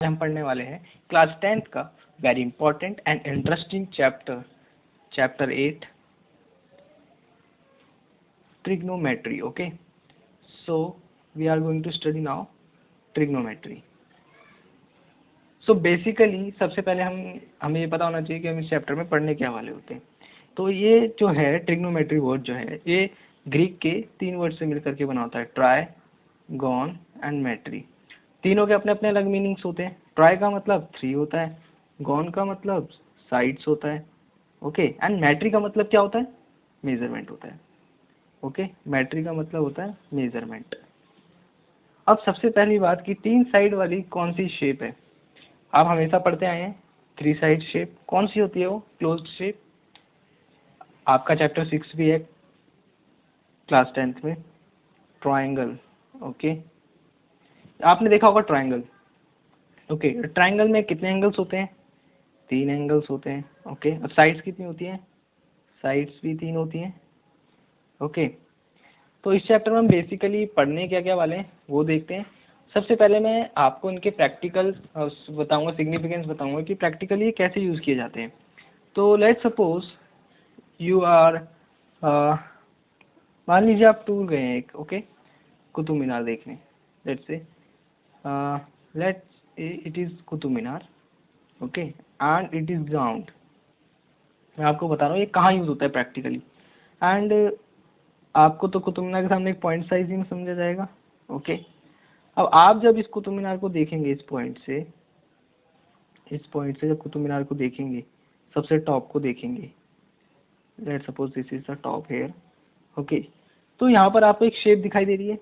हम पढ़ने वाले हैं क्लास 10th का very important and interesting chapter 8 trigonometry. Okay, so we are going to study now trigonometry. So basically सबसे पहले हमें ये पता होना चाहिए कि हम इस चैप्टर में पढ़ने क्या वाले होते हैं. तो ये जो है ट्रिग्नोमेट्री वर्ड जो है ये ग्रीक के 3 वर्ड से मिलकर के बना होता है, ट्राई, गॉन एंड मेट्री. तीनों के अपने अपने अलग मीनिंग्स होते हैं. ट्राई का मतलब 3 होता है, गॉन का मतलब साइड्स होता है, ओके, एंड मेट्री का मतलब क्या होता है, मेजरमेंट होता है. ओके, मेट्री का मतलब होता है मेजरमेंट. अब सबसे पहली बात कि 3 साइड वाली कौन सी शेप है. आप हमेशा पढ़ते आए हैं 3 साइड शेप कौन सी होती है, वो क्लोज्ड शेप. आपका चैप्टर 6 भी है क्लास 10th में, ट्रायंगल. ओके, आपने देखा होगा ट्रायंगल. ओके, ट्रायंगल में कितने एंगल्स होते हैं, 3 एंगल्स होते हैं. ओके, अब साइड्स कितनी होती हैं, साइड्स भी 3 होती हैं. ओके, तो इस चैप्टर में हम बेसिकली पढ़ने क्या क्या वाले हैं वो देखते हैं. सबसे पहले मैं आपको इनके प्रैक्टिकल बताऊंगा, सिग्निफिकेंस बताऊंगा कि प्रैक्टिकली कैसे यूज़ किए जाते हैं. तो लेट्स सपोज यू आर, मान लीजिए आप टूर गए हैं एक, ओके, कुतुब मीनार देखने. Let's say it is Qutub Minar, okay, and it is ground. मैं आपको बता रहा हूँ ये कहाँ यूज़ होता है प्रैक्टिकली. एंड आपको तो कुतुब मीनार के सामने एक पॉइंट साइज ही में समझा जाएगा. ओके, अब आप जब इस कुतुब मीनार को देखेंगे इस पॉइंट से जब कुतुब मीनार को देखेंगे, सबसे टॉप को देखेंगे, let's suppose this is the top here. Okay, तो यहाँ पर आपको एक शेप दिखाई दे रही है.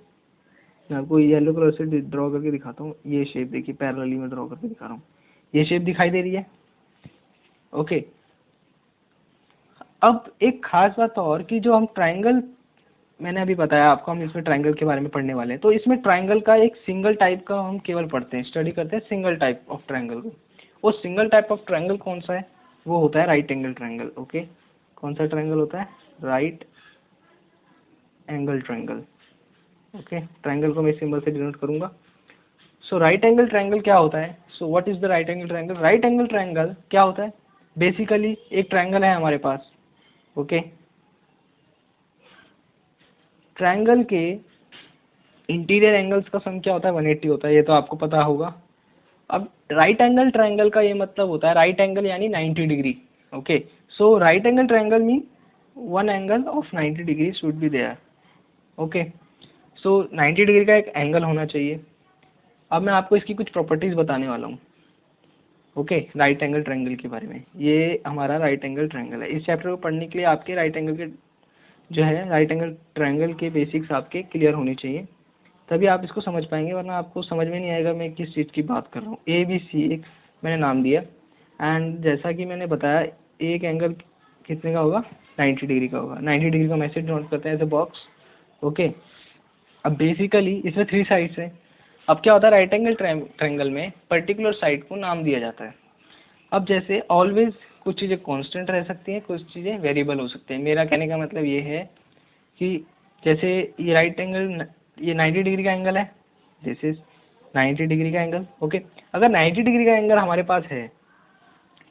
मैं आपको येलो कलर से ड्रॉ करके दिखाता हूँ. ये शेप देखिए, पैरेलली में ड्रॉ करके दिखा रहा हूँ. ये शेप दिखाई दे रही है. ओके, अब एक खास बात और कि जो हम ट्रायंगल, मैंने अभी बताया आपको, हम इसमें ट्रायंगल के बारे में पढ़ने वाले हैं. तो इसमें ट्रायंगल का एक सिंगल टाइप का हम केवल पढ़ते हैं, स्टडी करते हैं सिंगल टाइप ऑफ ट्रायंगल को. वो सिंगल टाइप ऑफ ट्रायंगल कौन सा है, वो होता है राइट एंगल ट्रायंगल. ओके, कौन सा ट्रायंगल होता है, right angle triangle. Okay, triangle को मैं सिंबल से डिनोट करूंगा. सो राइट एंगल ट्रायंगल क्या होता है. So what is the right angle triangle. Right angle triangle क्या होता है, बेसिकली एक ट्रायंगल है हमारे पास. ओके, ट्रायंगल के इंटीरियर एंगल्स का सम क्या होता है, 180 होता है. ये तो आपको पता होगा. अब राइट एंगल ट्रायंगल का ये मतलब होता है, राइट एंगल यानी 90 degree. Okay, so right angle triangle mean one angle of 90 degree should be there. Okay, so 90 degree का एक एंगल होना चाहिए. अब मैं आपको इसकी कुछ प्रॉपर्टीज बताने वाला हूँ. ओके, राइट एंगल ट्रायंगल के बारे में. ये हमारा राइट एंगल ट्रायंगल है. इस चैप्टर को पढ़ने के लिए आपके राइट एंगल के जो है राइट एंगल ट्रायंगल के बेसिक्स आपके क्लियर होने चाहिए, तभी आप इसको समझ पाएंगे, वरना आपको समझ में नहीं आएगा मैं किस चीज़ की बात कर रहा हूँ. ए बी सी एक मैंने नाम दिया, एंड जैसा कि मैंने बताया एक एंगल कितने का होगा, 90 डिग्री का होगा. 90 डिग्री का मैसेज नोट करते हैं एज ए बॉक्स. ओके, अब बेसिकली इसमें 3 साइड्स हैं. अब क्या होता है, राइट एंगल ट्रायंगल में पर्टिकुलर साइड को नाम दिया जाता है. अब जैसे ऑलवेज कुछ चीज़ें कांस्टेंट रह सकती हैं, कुछ चीज़ें वेरिएबल हो सकते हैं. मेरा कहने का मतलब ये है कि जैसे ये राइट एंगल, ये 90 डिग्री का एंगल है, दिस इज 90 डिग्री का एंगल. ओके, अगर 90 डिग्री का एंगल हमारे पास है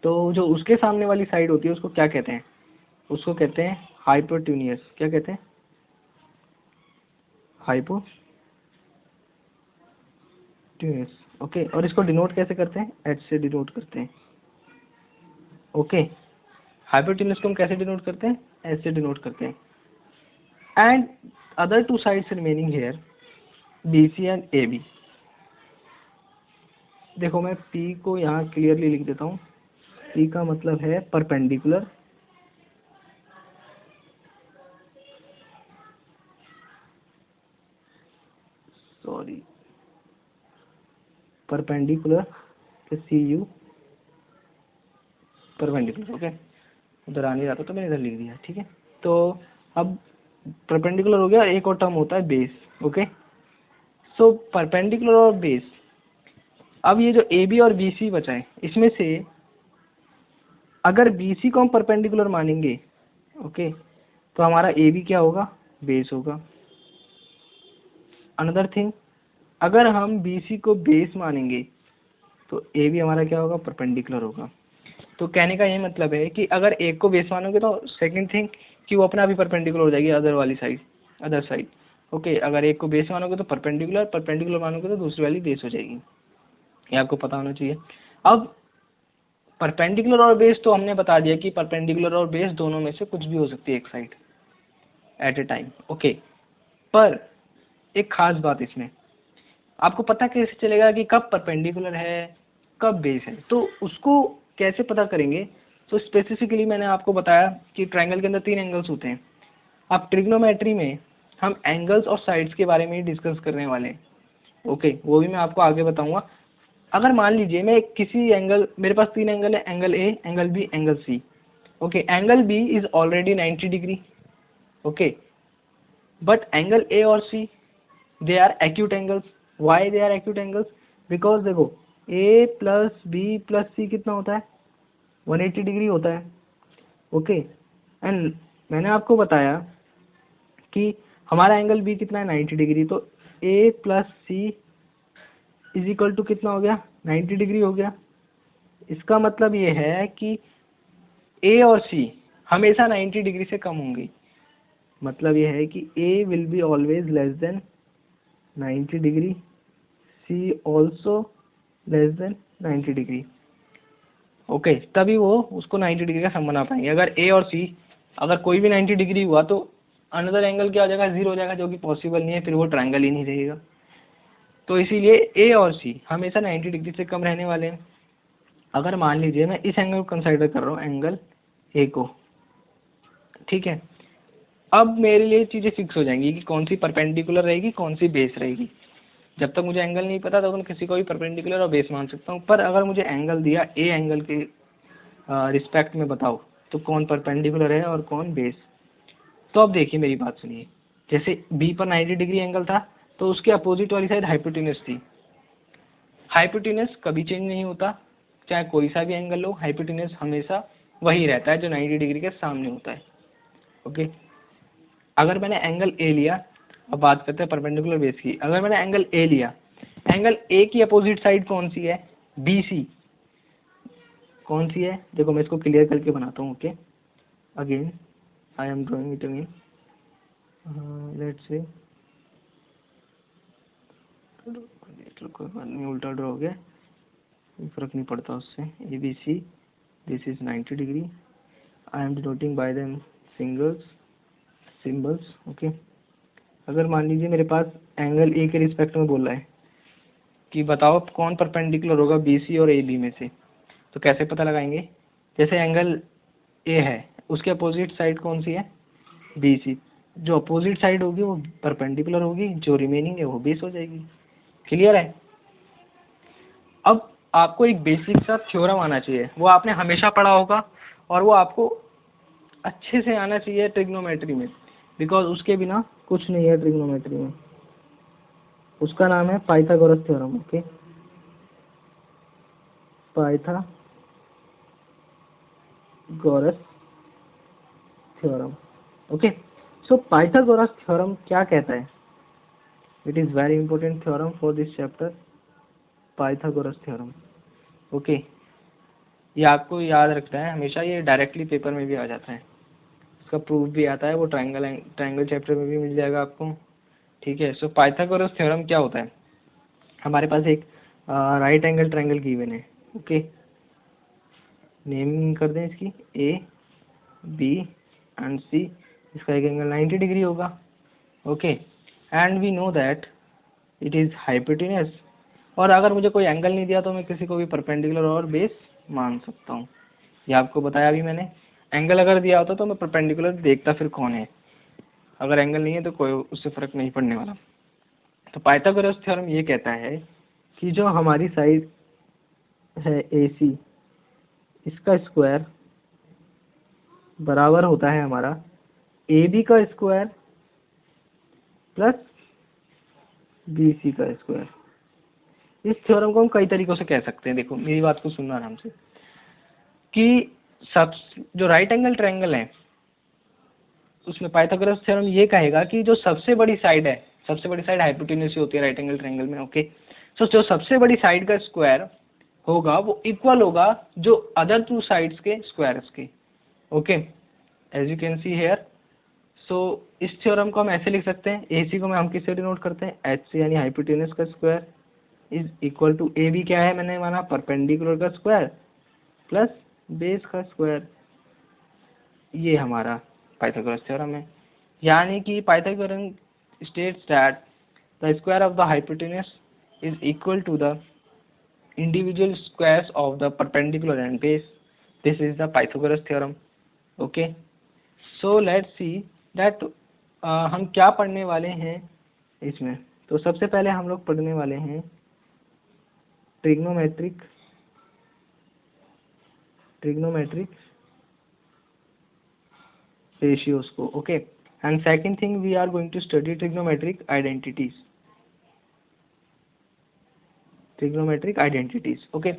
तो जो उसके सामने वाली साइड होती है उसको क्या कहते हैं, उसको कहते हैं हाइपोटेन्यूज. क्या कहते हैं, हाइपोटेन्यूज. ओके, और इसको डिनोट कैसे करते हैं, एच से डिनोट करते हैं. ओके, हाइपोटेन्यूज को हम कैसे डिनोट करते हैं, एच से डिनोट करते हैं. And other 2 sides remaining here, BC and AB. देखो मैं P को यहाँ क्लियरली लिख देता हूँ. P का मतलब है perpendicular, sorry, perpendicular, CU perpendicular. Okay, उधर आ नहीं रहा था तो मैंने इधर लिख दिया. ठीक है, तो अब परपेंडिकुलर हो गया. एक और टर्म होता है बेस. ओके, सो परपेंडिकुलर और बेस. अब ये जो AB और BC बचा है, इसमें से अगर BC को हम परपेंडिकुलर मानेंगे, ओके, तो हमारा AB क्या होगा, बेस होगा. अनदर थिंग, अगर हम BC को बेस मानेंगे तो ए भी हमारा क्या होगा, परपेंडिकुलर होगा। तो कहने का ये मतलब है कि अगर एक को बेस मानोगे तो सेकंड थिंग कि वो अपना भी परपेंडिकुलर हो जाएगी अदर वाली साइड, अदर साइड। ओके, अगर एक को बेस मानोगे तो परपेंडिकुलर, परपेंडिकुलर मानोगे तो दूसरी वाली बेस हो जाएगी। ये आपको पता होना चाहिए। अब परपेंडिकुलर और बेस तो हमने बता दिया कि परपेंडिकुलर और बेस दोनों में से कुछ भी हो सकती है एक side at a time. Okay, पर एक खास बात इसमें, आपको पता कैसे चलेगा कि कब परपेंडिकुलर है कब बेस है, तो उसको कैसे पता करेंगे? तो स्पेसिफिकली मैंने आपको बताया कि ट्रायंगल के अंदर 3 एंगल्स होते हैं। अब ट्रिग्नोमेट्री में हम एंगल्स और साइड्स के बारे में ही डिस्कस करने वाले हैं। ओके, वो भी मैं आपको आगे बताऊंगा। अगर मान लीजिए मैं किसी एंगल, मेरे पास 3 एंगल है, angle A, angle B, angle C. Okay, angle B is already 90 degree. Okay, but angle A और C they are acute angles. Why they are acute angles? Because देखो A plus B plus C कितना होता है, 180 degree होता है। Okay, and मैंने आपको बताया कि हमारा एंगल बी कितना है, 90 डिग्री। तो A plus C is equal to कितना हो गया, 90 डिग्री हो गया। इसका मतलब ये है कि ए और सी हमेशा 90 डिग्री से कम होंगी। मतलब ये है कि A will be always less than 90 degree, C also less than 90 degree. Okay, तभी वो उसको 90 डिग्री का सम बना पाएंगे। अगर ए और सी अगर कोई भी 90 डिग्री हुआ तो अनदर एंगल क्या हो जाएगा, 0 हो जाएगा, जो कि पॉसिबल नहीं है, फिर वो ट्रायंगल ही नहीं रहेगा। तो इसीलिए ए और सी हमेशा 90 डिग्री से कम रहने वाले हैं। अगर मान लीजिए मैं इस एंगल को कंसिडर कर रहा हूँ, एंगल ए को, ठीक है, अब मेरे लिए चीज़ें फिक्स हो जाएंगी कि कौन सी परपेंडिकुलर रहेगी, कौन सी बेस रहेगी। जब तक मुझे एंगल नहीं पता तब मैं किसी को भी परपेंडिकुलर और बेस मान सकता हूँ, पर अगर मुझे एंगल दिया, ए एंगल के रिस्पेक्ट में बताओ तो कौन परपेंडिकुलर है और कौन बेस। तो अब देखिए मेरी बात सुनिए, जैसे बी पर 90 डिग्री एंगल था तो उसके अपोजिट वाली साइड हाइपोटेनस थी। हाइपोटेनस कभी चेंज नहीं होता, चाहे कोई सा भी एंगल हो, हाइपोटेनस हमेशा वही रहता है जो 90 डिग्री के सामने होता है। ओके, अगर मैंने एंगल ए लिया, अब बात करते हैं परपेंडिकुलर बेस की। अगर मैंने एंगल ए लिया, एंगल ए की अपोजिट साइड कौन सी है, बी सी। कौन सी है, देखो मैं इसको क्लियर करके बनाता हूँ। Okay, again I am drawing it again, let's say कोई बात नहीं, उल्टा ड्रॉ हो गया, फर्क नहीं पड़ता उससे। A B C, this is 90 degree, I am denoting by them symbols. Okay, अगर मान लीजिए मेरे पास एंगल ए के रिस्पेक्ट में बोल रहा है कि बताओ कौन परपेंडिकुलर होगा बी सी और ए बी में से, तो कैसे पता लगाएंगे? जैसे एंगल ए है, उसके अपोजिट साइड कौन सी है, बी सी। जो अपोजिट साइड होगी वो परपेंडिकुलर होगी, जो रिमेनिंग है वो बेस हो जाएगी। क्लियर है? अब आपको एक बेसिक सा थ्योरम आना चाहिए, वो आपने हमेशा पढ़ा होगा और वो आपको अच्छे से आना चाहिए ट्रिग्नोमेट्री में, बिकॉज उसके बिना कुछ नहीं है ट्रिग्नोमेट्री में। उसका नाम है Pythagoras theorem. Okay, Pythagoras theorem. Okay, सो पाइथागोरस थ्योरम क्या कहता है? It is very important theorem for this chapter, Pythagoras theorem. Okay, ये आपको याद रखना है हमेशा, ये डायरेक्टली पेपर में भी आ जाता है, इसका प्रूफ भी आता है, वो ट्रायंगल चैप्टर में भी मिल जाएगा आपको। ठीक है, सो पाइथागोरस थ्योरम क्या होता है? हमारे पास एक राइट एंगल ट्रायंगल गिवन है। ओके, नेमिंग कर दें इसकी, ए बी एंड सी। इसका एक एंगल 90 डिग्री होगा। Okay, and we know that it is hypotenuse. और अगर मुझे कोई एंगल नहीं दिया तो मैं किसी को भी परपेंडिकुलर और बेस मान सकता हूँ। ये आपको बताया भी मैंने। एंगल अगर दिया होता तो मैं परपेंडिकुलर देखता फिर कौन है, अगर एंगल नहीं है तो कोई उससे फर्क नहीं पड़ने वाला। तो पाइथागोरस थ्योरम ये कहता है कि जो हमारी साइड है ए सी, इसका स्क्वायर बराबर होता है हमारा ए बी का स्क्वायर प्लस बी सी का स्क्वायर। इस थ्योरम को हम कई तरीकों से कह सकते हैं। देखो मेरी बात को सुनना आराम से, कि सब जो राइट एंगल ट्रायंगल है उसमें पाइथागोरस थ्योरम ये कहेगा कि जो सबसे बड़ी साइड है, सबसे बड़ी साइड हाइपोटेन्यूज होती है राइट एंगल ट्रायंगल में। ओके, सो जो सबसे बड़ी साइड का स्क्वायर होगा वो इक्वल होगा जो अदर टू साइड्स के स्क्वायर्स के। Okay, as you can see here. So इस थ्योरम को हम ऐसे लिख सकते हैं, ए सी को हम किससे डिनोट करते हैं, एच सी यानी हाइपोटेनस का square is equal to A B क्या है मैंने माना परपेंडिकुलर का स्क्वायर प्लस बेस का स्क्वायर। ये हमारा पाइथागोरस थ्योरम है, यानी कि Pythagoras states that the square of the hypotenuse is equal to the individual squares of the perpendicular and base. This is the Pythagoras theorem. Okay, so let's see that हम क्या पढ़ने वाले हैं इसमें। तो सबसे पहले हम लोग पढ़ने वाले हैं ट्रिग्नोमेट्रिक ratios को। Okay, and second thing we are going to study trigonometric identities. Okay,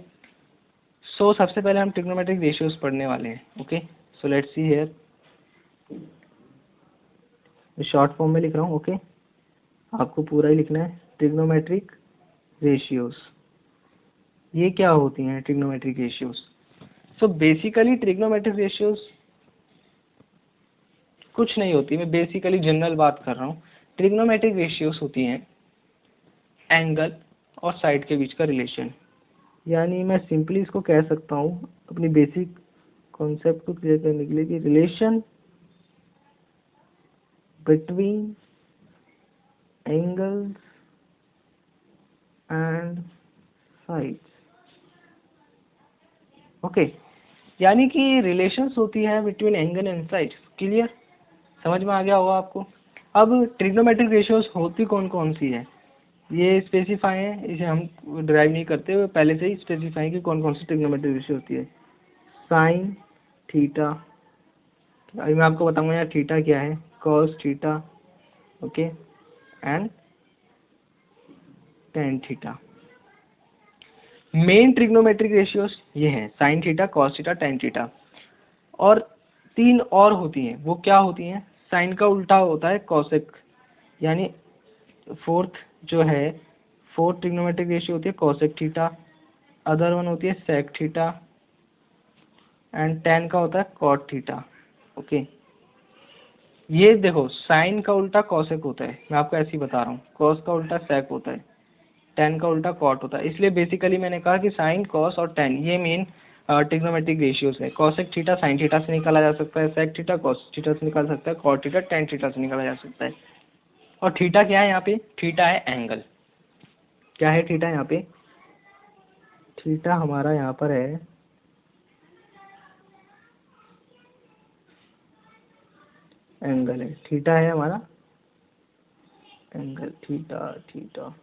so सबसे पहले हम ट्रिग्नोमेट्रिक रेशियोज पढ़ने वाले हैं। Okay, so let's see here, short form में लिख रहा हूँ। ओके, आपको पूरा ही लिखना है। ट्रिग्नोमेट्रिक रेशियोज, ये क्या होती हैं trigonometric ratios? So basically trigonometric ratios कुछ नहीं होती, मैं बेसिकली जनरल बात कर रहा हूँ। ट्रिग्नोमेट्रिक रेशियोज होती हैं एंगल और साइड के बीच का रिलेशन, यानी मैं सिंपली इसको कह सकता हूँ अपनी बेसिक कॉन्सेप्ट को क्लियर करने के लिए कि relation between angles and sides. Okay, यानी कि रिलेशंस होती है between angle and sides. Clear, समझ में आ गया होगा आपको। अब ट्रिग्नोमेट्रिक रेशियोज होती कौन कौन सी है ये स्पेसिफाई है, इसे हम ड्राइव नहीं करते हुए पहले से ही स्पेसिफाई कि कौन कौन सी ट्रिग्नोमेट्रिक रेशियो होती है। साइन थीटा, अभी मैं आपको बताऊंगा यार थीटा क्या है, cos theta, okay, and tan theta. Main trigonometric ratios ये हैं, sine theta, cos theta, tan theta. और तीन और होती हैं, वो क्या होती हैं? साइन का उल्टा होता है कॉसेक, यानी फोर्थ ट्रिग्नोमेट्रिक रेशियो होती है कॉसेक थीटा, अदर वन होती है सेक थीटा, एंड टेन का होता है कॉट थीटा। ओके, ये देखो साइन का उल्टा कॉसेक होता है, मैं आपको ऐसे ही बता रहा हूँ, कॉस का उल्टा सेक होता है, टेन का उल्टा कॉट होता है। इसलिए बेसिकली मैंने कहा कि साइन, कॉस और टेन ये मेन ट्रिग्नोमेट्रिक रेशियोज है। कॉसेक थीटा साइन थीटा से निकाला जा सकता है, सेक थीटा कॉस थीटा से निकाल सकता है, कॉट थीटा टेन थीटा से निकाला जा सकता है। और थीटा क्या है यहाँ पे? थीटा है एंगल। क्या है थीटा यहाँ पे? थीटा हमारा यहाँ पर है एंगल है, थीटा है हमारा एंगल, थीटा।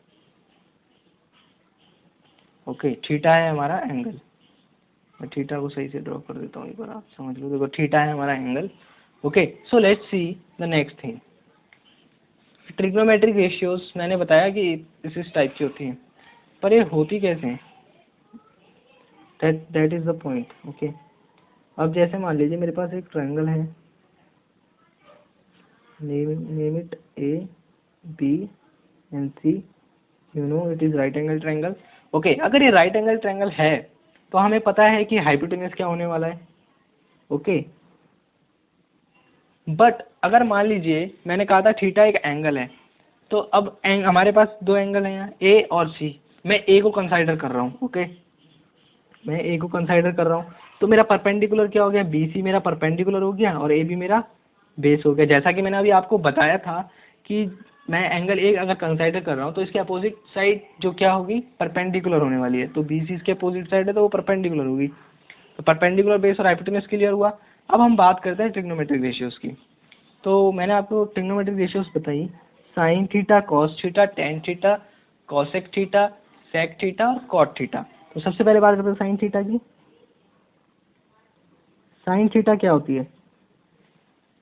ओके, थीटा है हमारा एंगल। मैं थीटा को सही से ड्रॉ कर देता हूँ एक बार, आप समझ लो। देखो थीटा है हमारा angle. Okay, so let's see the next thing. Trigonometric ratios मैंने बताया कि इस टाइप की होती हैं, पर ये होती कैसे हैं? That is the point. Okay, अब जैसे मान लीजिए मेरे पास एक ट्रायंगल है, name it A B and C, you know it is right angle triangle. Okay, अगर ये राइट एंगल ट्रायंगल है तो हमें पता है कि हाइपोटेनस क्या होने वाला है। ओके, बट अगर मान लीजिए मैंने कहा था थीटा एक एंगल है, तो अब हमारे पास दो एंगल हैं यहाँ, ए और सी। मैं ए को कंसाइडर कर रहा हूँ। ओके, मैं ए को कंसाइडर कर रहा हूँ, तो मेरा परपेंडिकुलर क्या हो गया? बी सी मेरा परपेंडिकुलर हो गया और ए बी मेरा बेस हो गया। जैसा कि मैंने अभी आपको बताया था कि मैं एंगल ए अगर कंसाइडर कर रहा हूँ तो इसके अपोजिट साइड जो क्या होगी? परपेंडिकुलर होने वाली है। तो बी सी इसके अपोजिट साइड है तो वो परपेंडिकुलर होगी। तो परपेंडिकुलर बेस और हाइपोटेनस क्लियर हुआ। अब हम बात करते हैं ट्रिग्नोमेट्रिक रेशियोज की। तो मैंने आपको ट्रिग्नोमेट्रिक रेशियोज बताई, sine theta, cos theta, tan theta, cosec theta, sec theta और कॉट थीटा। तो सबसे पहले बात करते हैं साइन थीटा की। साइन थीटा क्या होती है?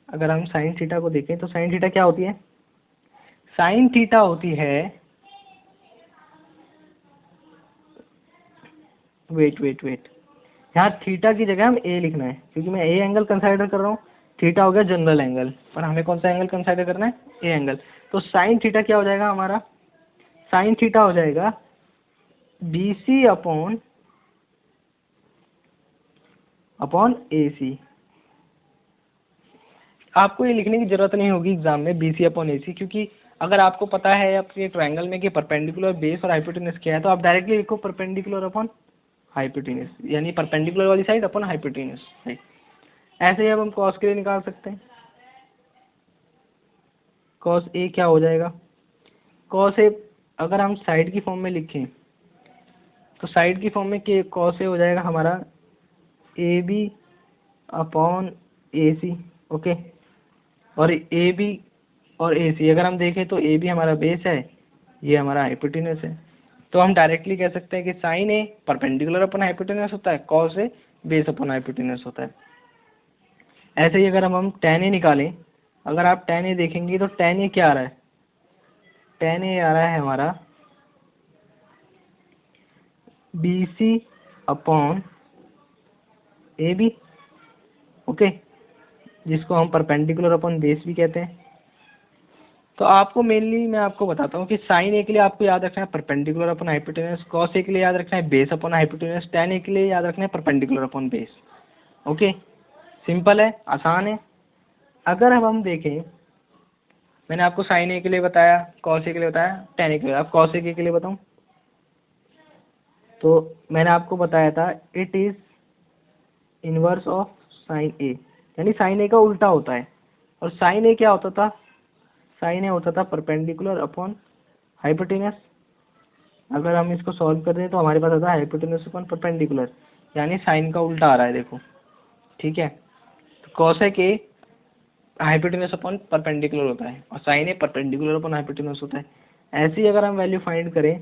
अगर हम साइन थीटा को देखें तो साइन थीटा क्या होती है? साइन थीटा होती है, वेट, यहाँ थीटा की जगह हम ए लिखना है, क्योंकि मैं ए एंगल कंसाइडर कर रहा हूँ। थीटा हो गया जनरल एंगल, पर हमें कौन सा एंगल कंसाइडर करना है? A angle. तो साइन थीटा क्या हो जाएगा हमारा? साइन थीटा हो जाएगा B C upon upon A सी। आपको ये लिखने की जरूरत नहीं होगी एग्जाम में बी सी अपॉन ए सी, क्योंकि अगर आपको पता है आपके ट्रायंगल में कि परपेंडिकुलर बेस और हाइपोटेनस क्या है, तो आप डायरेक्टली लिखो परपेंडिकुलर अपॉन हाइपोटेनस, यानी परपेंडिकुलर वाली साइड अपॉन हाइपोटेनस साइड। ऐसे ही अब हम कॉस के लिए निकाल सकते हैं। कॉस ए क्या हो जाएगा, कॉस ए अगर हम साइड की फॉर्म में लिखें तो साइड की फॉर्म में के कॉस ए हो जाएगा हमारा A B upon A C. Okay, और ए बी और ए सी अगर हम देखें तो ए बी हमारा बेस है, ये हमारा हाइपोटेनस है, तो हम डायरेक्टली कह सकते हैं कि साइन ए परपेंडिकुलर अपॉन हाइपोटेनस होता है, cos A base upon hypotenuse होता है। ऐसे ही अगर हम tan ए निकालें, अगर आप tan ए देखेंगे तो tan ए क्या आ रहा है, tan ए आ रहा है हमारा B C upon A B. Okay, जिसको हम परपेंडिकुलर अपॉन बेस भी कहते हैं। तो आपको मेनली मैं आपको बताता हूँ कि साइन ए के लिए आपको याद रखना है perpendicular upon hypotenuse, cos A के लिए याद रखना है बेस अपॉन हाइपोटेनस, tan ए के लिए याद रखना है perpendicular upon base. Okay, simple है, आसान है। अगर अब हम देखें, मैंने आपको साइन ए के लिए बताया, कॉस ए के लिए बताया, tan ए के लिए, अब कॉस ए के लिए बताऊँ तो मैंने आपको बताया था it is inverse of sine A, यानी साइन ए का उल्टा होता है। और साइन ए क्या होता था, साइन ए होता था परपेंडिकुलर अपॉन हाइपोटेनस। अगर हम इसको सॉल्व कर दें तो हमारे पास आता है हाइपोटेनस अपॉन परपेंडिकुलर, यानी साइन का उल्टा आ रहा है, देखो ठीक है। तो कॉसेक ए हाइपोटेनस अपॉन परपेंडिकुलर होता है और साइन ए परपेंडिकुलर अपॉन हाइपोटेनस होता है। ऐसे ही अगर हम वैल्यू फाइंड करें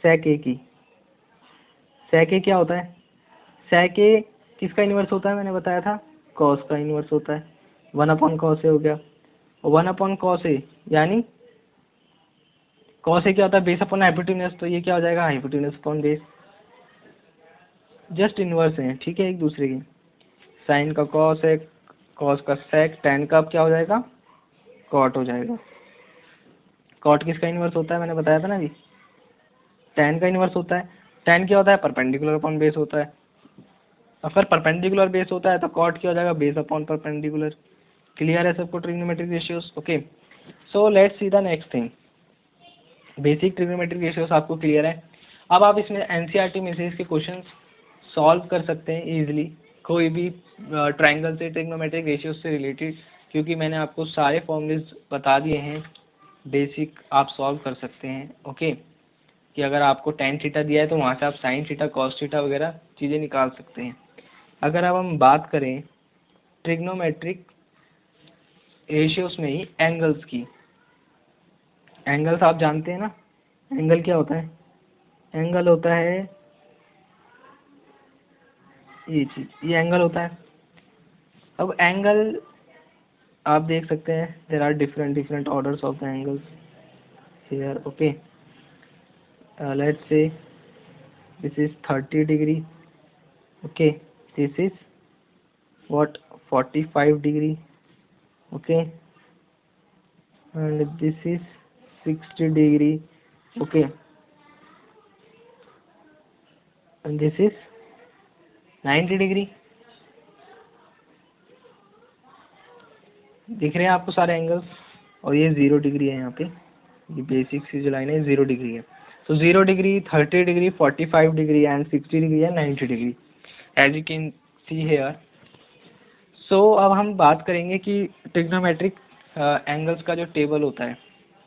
सेक ए की, सेक ए क्या होता है, सेक ए किसका इन्वर्स होता है, मैंने बताया था कॉस का इन्वर्स होता है, 1 अपॉन कॉस ए हो गया, और 1 अपॉन कॉस ए यानी कॉस ए क्या होता है बेस अपॉन हाइपोटेनस, तो ये क्या हो जाएगा hypotenuse upon base, just inverse है, ठीक है एक दूसरे की। साइन का कॉस है, कॉस का सेक, tan का अब क्या हो जाएगा कॉट हो जाएगा। कॉट किसका इन्वर्स होता है, मैंने बताया था ना जी, tan का इन्वर्स होता है। tan क्या होता है परपेंडिकुलर अपॉन बेस होता है, अगर परपेंडिकुलर बेस होता है तो कॉट क्या हो जाएगा बेस अपॉन परपेंडिकुलर। क्लियर है सबको trigonometric ratios. Okay, so let's see the next thing. Basic trigonometric ratios आपको क्लियर है। अब आप इसमें एनसीईआरटी में से इसके क्वेश्चन सॉल्व कर सकते हैं इजीली, कोई भी ट्रायंगल से ट्रिग्नोमेट्रिक रेशियोज से रिलेटेड, क्योंकि मैंने आपको सारे फॉर्मूलेज बता दिए हैं, बेसिक आप सॉल्व कर सकते हैं। ओके, कि अगर आपको tan थीटा दिया है तो वहाँ से आप sin थीटा cos थीटा वगैरह चीज़ें निकाल सकते हैं। अगर अब हम बात करें ट्रिग्नोमेट्रिक रेशियोज में ही एंगल्स की, एंगल्स आप जानते हैं ना, एंगल क्या होता है, एंगल होता है ये चीज़, ये एंगल होता है। अब एंगल आप देख सकते हैं there are different orders of the angles here. Okay, let's say this is 30 degree, okay, this is what 45 degree, okay, and this is 60 degree, okay, and this is 90 degree। दिख रहे हैं आपको सारे एंगल्स, और ये 0 डिग्री है यहाँ पे, ये बेसिक सी जो लाइन है 0 डिग्री है। तो 0 degree, 30 degree, 45 degree and 60 degree and 90 degree as you can see here. So अब हम बात करेंगे कि ट्रिग्नोमेट्रिक एंगल्स का जो टेबल होता है,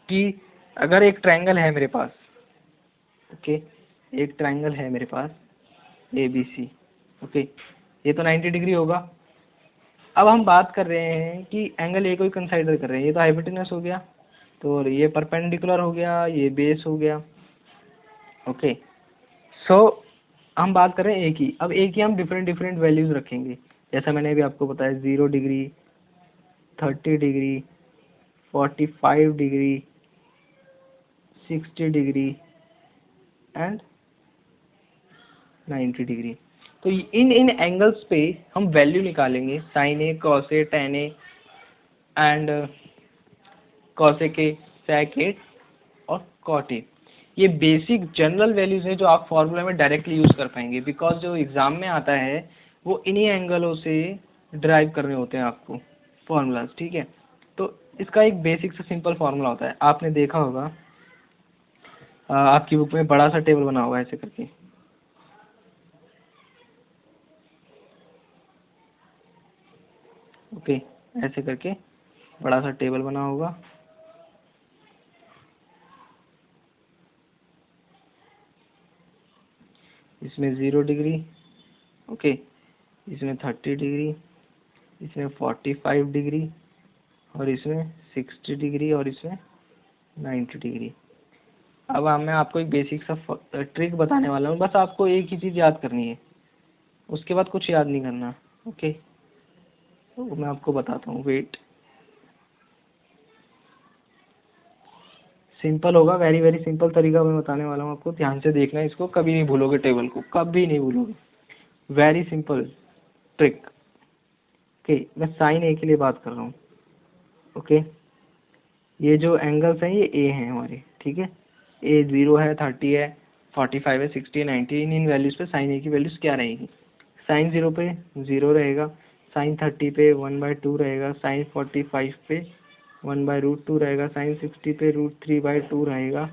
कि अगर एक ट्रायंगल है मेरे पास, ओके, एक ट्रायंगल है मेरे पास ए बी सी, ओके, ये तो 90 डिग्री होगा। अब हम बात कर रहे हैं कि एंगल ए को ही कंसाइडर कर रहे हैं, ये तो हाइपोटेनस हो गया, तो ये परपेंडिकुलर हो गया, ये बेस हो गया। ओके, सो हम बात करें ए की, अब ए की हम डिफरेंट वैल्यूज रखेंगे, जैसा मैंने अभी आपको बताया 0 degree, 30 degree, 45 degree, 60 degree and 90 degree. तो इन एंगल्स पे हम वैल्यू निकालेंगे, sine A, cos A, tan A and cosec A, sec A और कॉट ए। ये बेसिक जनरल वैल्यूज हैं जो आप फॉर्मूला में डायरेक्टली यूज कर पाएंगे, बिकॉज जो एग्जाम में आता है वो इन्हीं एंगलों से ड्राइव करने होते हैं आपको फॉर्मूलाज, ठीक है। तो इसका एक बेसिक से सिंपल फार्मूला होता है, आपने देखा होगा आपकी बुक में बड़ा सा टेबल बना हुआ है ऐसे करके, ओके, ऐसे करके बड़ा सा टेबल बना होगा। इसमें 0 डिग्री, ओके, इसमें 30 डिग्री, इसमें 45 डिग्री, और इसमें 60 डिग्री, और इसमें 90 डिग्री। अब मैं आपको एक बेसिक सा ट्रिक बताने वाला हूँ, बस आपको एक ही चीज़ याद करनी है, उसके बाद कुछ याद नहीं करना, ओके। तो मैं आपको बताता हूँ, वेट, सिंपल होगा, वेरी वेरी सिंपल तरीका मैं बताने वाला हूँ आपको, ध्यान से देखना, इसको कभी नहीं भूलोगे, टेबल को कभी नहीं भूलोगे, वेरी सिंपल ट्रिक, ओके। मैं साइन ए के लिए बात कर रहा हूँ, ओके। ये जो एंगल्स हैं ये ए हैं हमारे, ठीक है। ए 0 है, 30 है, 45 है, 60 है, 90, इन वैल्यूज़ पे साइन ए की वैल्यूज़ क्या रहेगी? साइन 0 पे 0 रहेगा, साइन 30 पे 1/2 रहेगा, साइन 45 पे 1/√2 रहेगा, साइन 60 पे √3/2 रहेगा,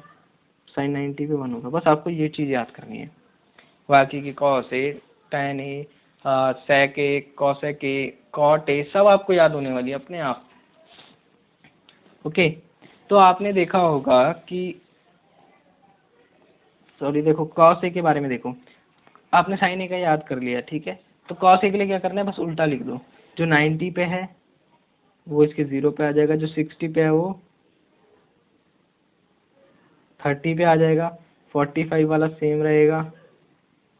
साइन 90 पे 1 होगा। बस आपको ये चीज़ याद करनी है, बाकी की cos A, tan A, sec A, cosec A, cot A, सब आपको याद होने वाली है अपने आप, ओके। तो आपने देखा होगा कि, सॉरी, देखो कॉस ए के बारे में देखो, आपने साइन ए का याद कर लिया, ठीक है। तो कॉस ए के लिए क्या करना है, बस उल्टा लिख दो, जो 90 पे है वो इसके 0 पे आ जाएगा, जो 60 पे है वो 30 पे आ जाएगा, 45 वाला सेम रहेगा,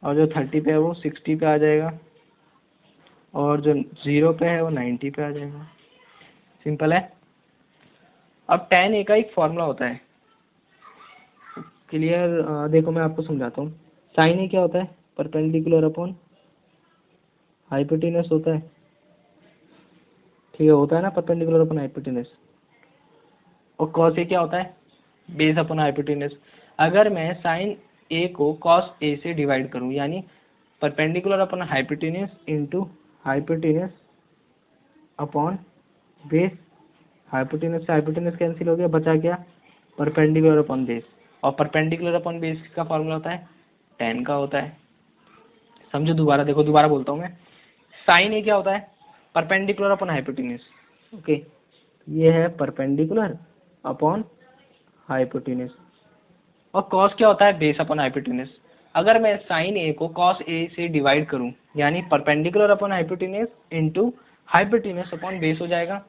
और जो 30 पे है वो 60 पे आ जाएगा, और जो 0 पे है वो 90 पे आ जाएगा। सिंपल है। अब tan ए का एक फॉर्मूला होता है, क्लियर, देखो मैं आपको समझाता हूँ। साइन ए क्या होता है, परपेंडिकुलर अपॉन हाइपोटेनस होता है, ठीक है, होता है ना, परपेंडिकुलर अपॉन हाइपोटेनस। और कॉस ए क्या होता है, बेस अपॉन हाइपोटेनस। अगर मैं साइन ए को कॉस ए से डिवाइड करूं, यानी perpendicular upon hypotenuse into hypotenuse upon base, hypotenuse से हाइपोटेनस कैंसिल हो गया, बचा क्या, परपेंडिकुलर अपॉन बेस। और परपेंडिकुलर अपॉन बेस का फॉर्मूला होता है tan का होता है। समझो, दोबारा देखो, दोबारा बोलता हूँ मैं, साइन ए क्या होता है, परपेंडिकुलर अपॉन हाइपोटेनस, ओके, ये है परपेंडिकुलर अपॉन हाइपोटेनस। और कॉस क्या होता है, बेस अपॉन हाइपोटेनस। अगर मैं साइन ए को कॉस ए से डिवाइड करूं, यानी perpendicular upon hypotenuse into hypotenuse upon base हो जाएगा,